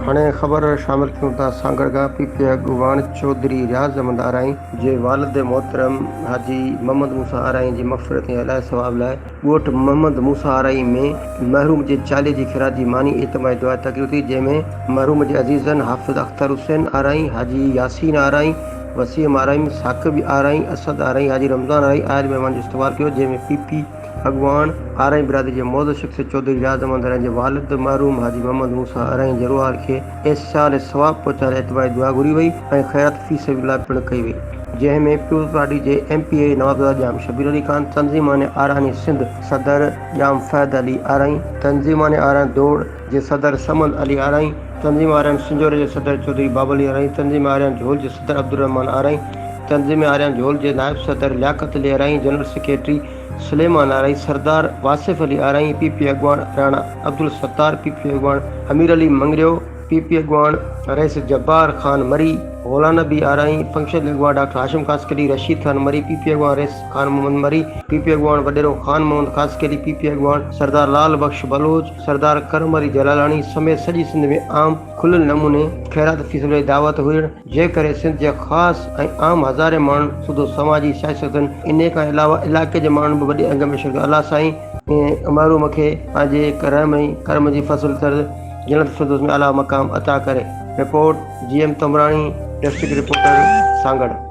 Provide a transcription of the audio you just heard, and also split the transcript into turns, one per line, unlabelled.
हाणे ख़बर शामिल कयूं था सांगड़ खां पीपी अॻवान चौधरी रियाज़ अहमद आराई जे वालिद मोहतरम हाजी मोहम्मद मूसा आराई जी मग़फ़िरत ऐं अलाए सवाब लाइ ॻोठ मोहम्मद मूसा आराई में मरहूम जे चालीहे जी ख़िरात जी मानी इज्तिमाई दुआ तक़रीर थी, जंहिंमें मरहूम जे अज़ीज़नि हाफ़िज़ अख्तर हुसैन आराई, हाजी यासीन आराई, वसीम आराई, साकिब आराई, असद आराई, हाजी रमज़ान आराई आयल महिमान जो इस्तक़बाल कयो, जंहिंमें पीपी अॻवान आराई बिरादरी जे मौजूद शख़्स चौधरी रियाज़ अहमद आराई जे वालिद मरहूम हाजी मोहम्मद मूसा आराई जे रुहाल खे इहसाल सवाब पहुचाइण लाइ इज्तिमाई दुआ घुरी वई ऐं ख़ैरात फी सबिलिल्लाह पिणु कई वई, जंहिंमें पीपल्स पार्टी जे MPA नवाबज़ाद जाम शबीर अली ख़ान, तंज़ीमान आरानी सिंध सदर जाम फ़ैद अली आराई, तंज़ीमान आरानी दौड़ जे सदर समद अली आराई, तंज़ीम आरानी सिंजोरे जे सदर चौधरी बाबली आराई, तंज़ीम आरानी झोल जे सदर अब्दुर्रहमान आराई, तंज़ीम आरानी झोल जे नायब सदर लियाकत अली आराई, जनरल सेक्रेटरी सुलेमान आराई, सरदार वासिफ अली आराई, पीपी अॻवान राणा अब्दुल सत्तार, पीपी अॻवान अमीर अली मंगरियो, पीपी अॻवान रईस जब्बार ख़ान मरी, गौलाना नबी आराई, फंक्शन अॻवान डॉक्टर हाशिम ख़ासकली, रशीद ख़ान मरी, पीपी अॻवान रईस ख़ान मोहम्मद मरी, पीपी अॻवान वडेरो ख़ान मोहम्मद ख़ासकली, पीपी अॻवान सरदार लाल बख्श बलोच, सरदार करम अली जलालानी समेत सॼी सिंध में आम खुलियल नमूने ख़ैरात फी सबिलिल्लाह दावत हुजण जे करे सिंध जा ख़ासि ऐं आम हज़ारे माण्हू सुधो समाजी सियासतनि इन खां अलावा इलाइक़े जे माण्हुनि बि वॾे अंग में शिरकत। अल्लाह साईं महरूम खे पंहिंजे करम ऐं कर्म जी फसल तर जन्नत फिरदौस में अला मक़ाम अता करे। Report GM Tamrani, district reporter Sanghar.